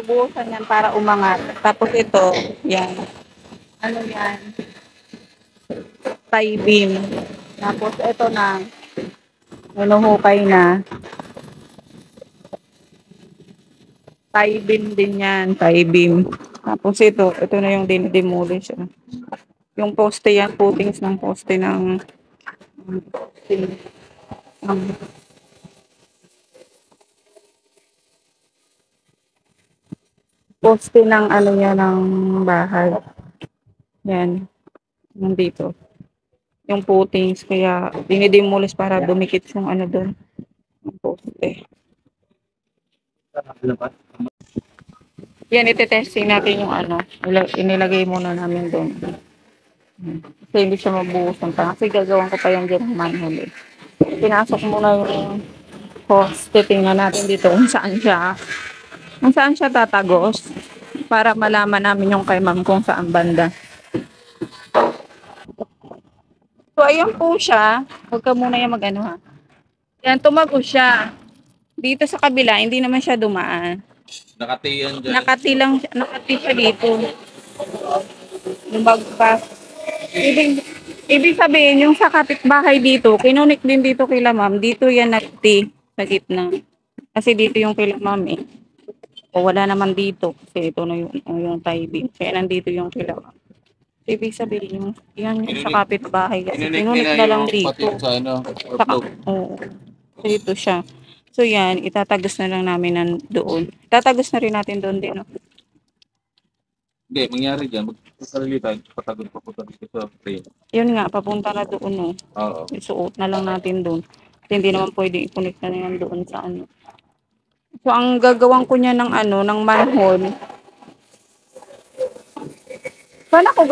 bubuhusan yan para umangat. Tapos ito, yan. Ano yan? Tie beam. Tapos ito na, hinuhukay na. Tie beam din yan, tie beam. Tapos ito na yung demolish. Yung poste yan, footings ng poste ng ng poste ng ano yan ng bahay. Yan, nandito. Yung footings, kaya dinidemolish para dumikit yung ano doon. Yung poste. Yan, itetesting natin yung ano. Inilagay muna namin doon. Kasi hindi siya mabuhusan pa. Kasi gagawin ko pa yung dyan ng manhole. Pinasok muna yung poste. Tingnan natin dito kung saan siya tatagos. Para malaman namin yung kay ma'am kung saan banda. So, ayan po siya. Huwag ka muna yung mag-ano ha. Yan, tumagos siya. Dito sa kabila, hindi naman siya dumaan. Nakati yan dyan. Nakati siya dito. Lumagpas. Ibig sabihin, yung sa kapitbahay dito, kinunik din dito kila ma'am. Dito yan nakati sa gitna. Kasi dito yung kila ma'am eh. O wala naman dito. Kasi ito na yung tie beam. Kaya nandito yung kila ma'am. Ibig sabihin, yan yung sa kapitbahay. Kasi kinunik na lang dito. Sa ano, oo. Dito siya. So yan, itatagos na lang namin doon. Itatagos na rin natin doon din. No? Hindi, mangyari dyan. Magpapalili tayo. Patagod dito sa train. Yun nga, papunta na doon. No? Oo. Isuot na lang natin doon. Kasi hindi naman pwede i-connect na yan doon sa ano. So ang gagawin ko niya ng ano, ng manhole. Sana ko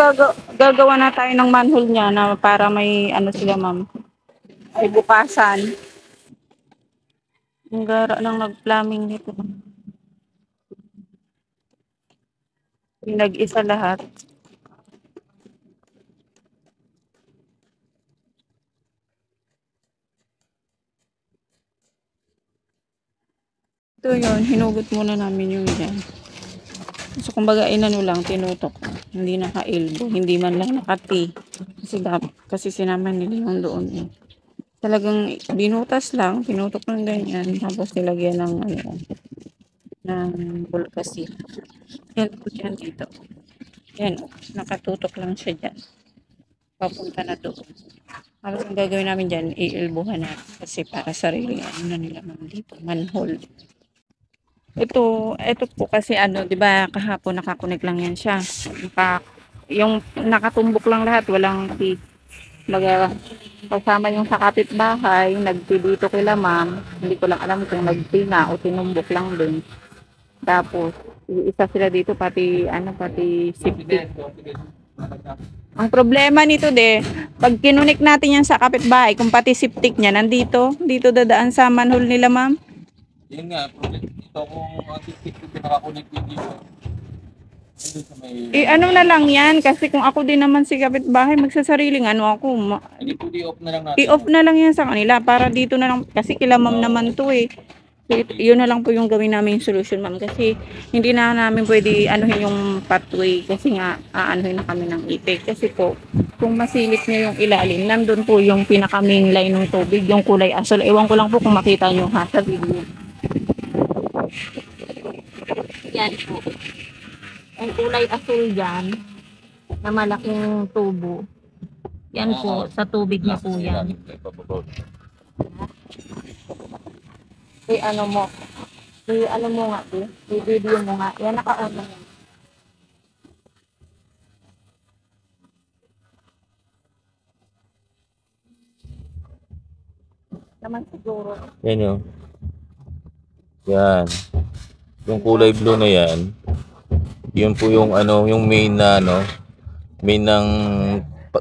gagawa na tayo ng manhole niya na para may ano sila ma'am. Ay bukasan. Ang gara lang nag-plumbing nito. Nag-isa lahat. Ito yun, hinugot muna namin yung dyan. So, kumbaga, inano lang, tinutok. Hindi naka-elbow, hindi man lang nakati. Kasi sinama nila yung doon. Eh. Talagang binutas lang, pinutok ng ganyan. Tapos nilagyan ng, ano, ng bulkasi. Yan po dyan dito. Yan, nakatutok lang siya dyan. Papunta na doon. Tapos ang gagawin namin dyan, i-elbowhan natin. Kasi para sarili, ano na nila man dito, manhole. Ito po kasi ano, 'di ba, kahapon nakakunik lang yan siya. Yung nakatumbok lang lahat, walang key. Kasama yung sa kapitbahay, nagti dito kila ma'am. Hindi ko lang alam kung nagti na o tinumbok lang din. Tapos, isa sila dito pati safety. Ang problema nito pag kinunik natin yan sa kapitbahay, kung pati septic niya nandito, dito dadaan sa manhole nila ma'am. Yun nga, ito kung antik ko pinakakunik dito. Ano na lang yan, kasi kung ako din naman si kapitbahay, magsasariling ano ako. I-off na lang natin. I-off na lang yan sa kanila, para dito na lang, kasi kila ma'am naman to eh. So, yun na lang po yung gawin namin solution ma'am, kasi hindi na namin pwede anuhin yung pathway, kasi nga aanuhin na kami ng ipek. Kasi po, kung masilip niya yung ilalim, nandun po yung pinaka main line ng tubig, yung kulay asol. Ewan ko lang po kung makita nyo ha sa video. Yan po. Ang kulay asul dyan, na malaking tubo. Yan po, sa tubig na po yan. Ano mo nga, i-video mo nga. Yan, naka-on na yan. Naman siguro. Yan yun. Yan. Yung kulay blue na yan, yun po yung ano, yung main na ano, main ng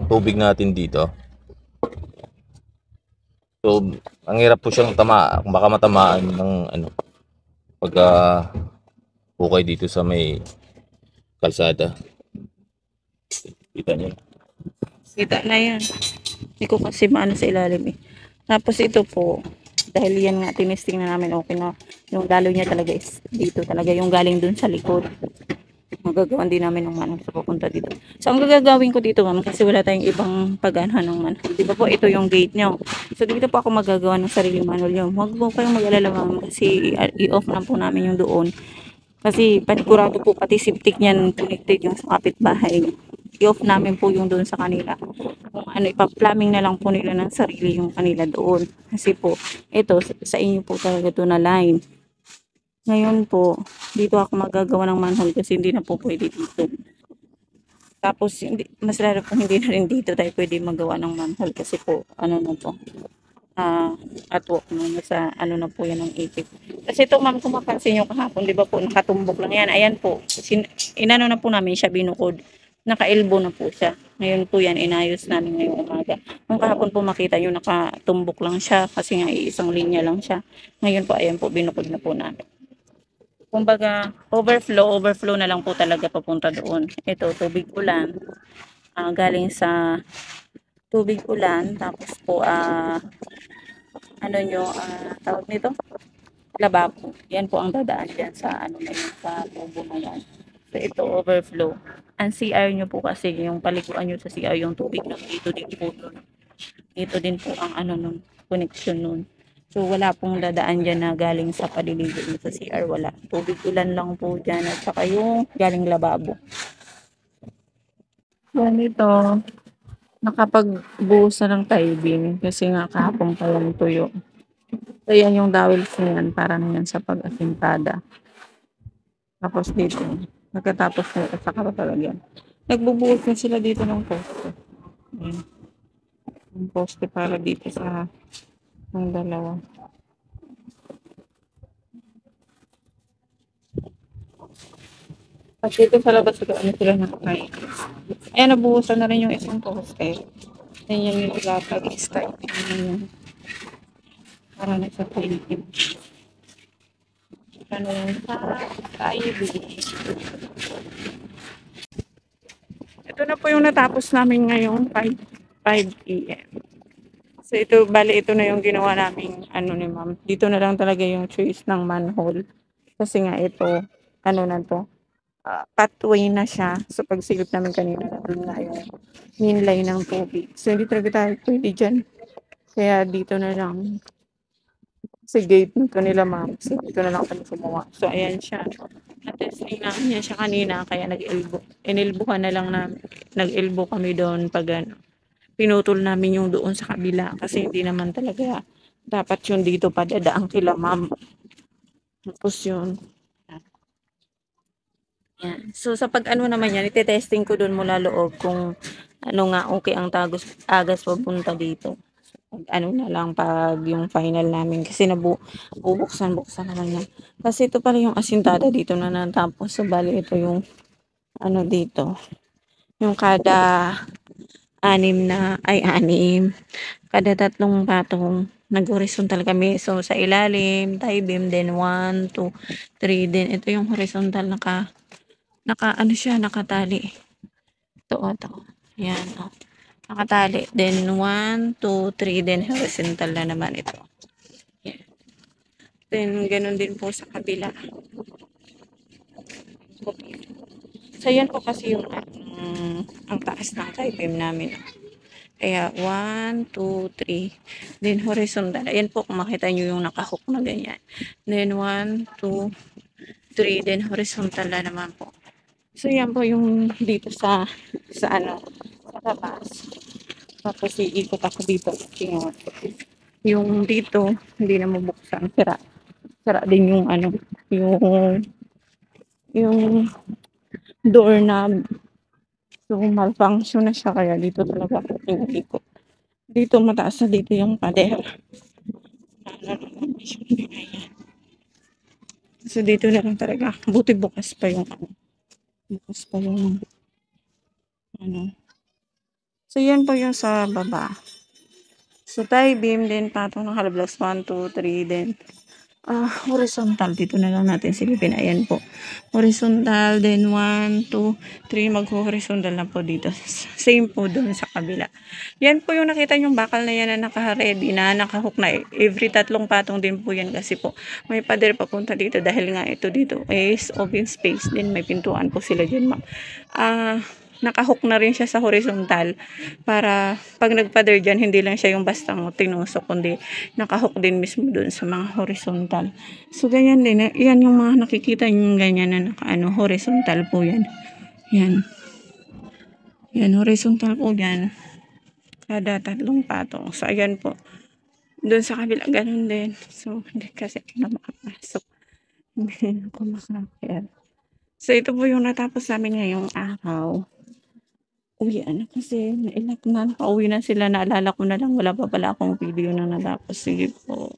tubig natin dito. So, ang hirap po siyang baka matamaan ng ano, pagka bukay dito sa may kalsada. Kita niyo. Kita na yan. Hindi ko kasi maano sa ilalim eh. Tapos ito po, Dahil yan nga, tinesting na namin, okay na. Yung daloy niya talaga is dito talaga, yung galing dun sa likod. Magagawan din namin ng manhole sa papunta dito. So, ang gagawin ko dito, ma'am, kasi wala tayong ibang pag-anuhan ng manhole. Di ba po, ito yung gate nyo. So, dito po ako magagawa ng sariling manhole nyo. Huwag po kayong mag-alala, ma'am, kasi i-off na po namin yung doon. Kasi panigurado po, pati septic niyan connected yung sa kapitbahay. I-off namin po yung doon sa kanila. Kung ano, ipa-plumbing na lang po nila ng sarili yung kanila doon. Kasi po, ito, sa inyo po talaga ito na line. Ngayon po, dito ako magagawa ng manhole kasi hindi na po pwede dito. Tapos, hindi, mas lalo po hindi na rin dito tayo pwede magawa ng manhole kasi po, ano na po, at work na sa ano na po yan ng ipit. Kasi ito ma'am, kung mapansin nyo kahapon, di ba po, nakatumbok lang yan. Ayan po, inano na po namin siya, binukod. Naka-elbow na po siya. Ngayon po yan, inayos namin ngayong umaga. Kung kahapon po makita nyo, nakatumbok lang siya kasi nga isang linya lang siya. Ngayon po, ayan po, binukod na po namin. Kumbaga, overflow na lang po talaga papunta doon. Ito, tubig ulan. Galing sa tubig ulan. Tapos po, ano nyo, tawag nito? Lababo. Yan po ang dadaan dyan sa, ano na yun, sa tubo na yan. So, ito, overflow. Ang CR nyo po kasi, yung paliguan nyo sa CR, yung tubig na dito din po nun. Dito din po ang, ano nun, connection nun. So, wala pong dadaan dyan na galing sa paliligo nyo sa CR. Wala. Tubig ulan lang po dyan. At saka yung galing lababo. Ganito. Nakapagbuhos na ng tibing. Kasi nga kahapon pa yung tuyo. So, yan yung dowels na yan. Para na yan sa pag-asintada. Tapos dito. Nagkatapos na ito sa kapapalagyan. Nagbubuhos na sila dito ng poste. Ayan. Yung poste para dito sa ng dalawa. At dito sa labas ito, ano sila nakakain. Ayan, nabuhusan na rin yung isang poste. Ayan yung ilatag style. Ayan yung para na sa Philippines. Ano yan sa Taibi. Ito na po yung natapos namin ngayong 5 p.m. So ito, bali ito na yung ginawa namin ano ni ma'am. Dito na lang talaga yung choice ng manhole. Kasi nga ito, ano na to, pathway na siya. So pagsilip namin kanina, doon na yung main line ng tubig. So hindi talaga tayo pwede dyan. Kaya dito na lang. Sa gate nito nila ma'am. So dito na lang kami gumawa. So ayan siya. Na-testing namin niya siya kanina. Kaya nag-elbow. Inilbuhan na lang namin. Nag-elbow kami doon pag ano. Pinutol namin yung doon sa kabila. Kasi hindi naman talaga dapat yun dito pa dadaan kila ma'am. Tapos yun. Yan. So sa pag ano naman yan, ite-testing ko doon mula loob kung ano nga okay ang agas papunta dito. Ano na lang pag yung final namin kasi bubuksan naman yan. Kasi ito pala yung asintada dito na natapos. So bali ito yung ano dito. Yung kada kada tatlong patong nag-horizontal kami. So sa ilalim, tie beam, then 1, 2, 3, then ito yung horizontal ano siya, nakatali. Ito. Yan, oh. Nakatali. Then, 1, 2, 3. Then, horizontal na naman ito. Yan. Then, ganun din po sa kabila. So, yan po kasi yung ang taas ng tie-beam namin. Kaya, 1, 2, 3. Then, horizontal. Ayan po, kung makita nyo yung nakahook na ganyan. Then, 1, 2, 3. Then, horizontal na naman po. So, yan po yung dito sa ano, sa labas. Tapos, iikot ako dito. Yung dito, hindi na mabuksan. Sira din yung ano, yung doorknob. So, malfunction na siya. Kaya dito talaga ako iikot. Dito, mataas na dito yung pader. So, dito na lang talaga. Buti bukas pa yung ano. So, yan po yung sa baba. So, tie beam, then patong ng halablas 1, 2, 3, then horizontal. Dito na lang natin silipin. Ayan po. Horizontal, then 1, 2, 3, mag-horizontal na po dito. Same po doon sa kabila. Yan po yung nakita yung bakal na yan na naka-ready na, naka-hook na. Every 3 patong din po yan kasi po may pader papunta dito dahil nga ito dito is open space din. May pintuan po sila dyan, ma'am. Naka-hook na rin siya sa horizontal para pag nagpader dyan, hindi lang siya yung bastang tinusok, kundi naka-hook din mismo dun sa mga horizontal. So, ganyan din. Yan yung mga nakikita yung ganyan na horizontal po yan. Yan. Yan, horizontal po yan. Kada 3 patong. So, ayan po. Doon sa kabila, ganun din. So, hindi kasi ako na makapasok. Hindi ako makakaya. So, ito po yung natapos namin ngayong araw. Uwian na kasi nailap na. Nakauwi na sila. Naalala ko na lang. Wala pa pala akong video na natapos. Sige po.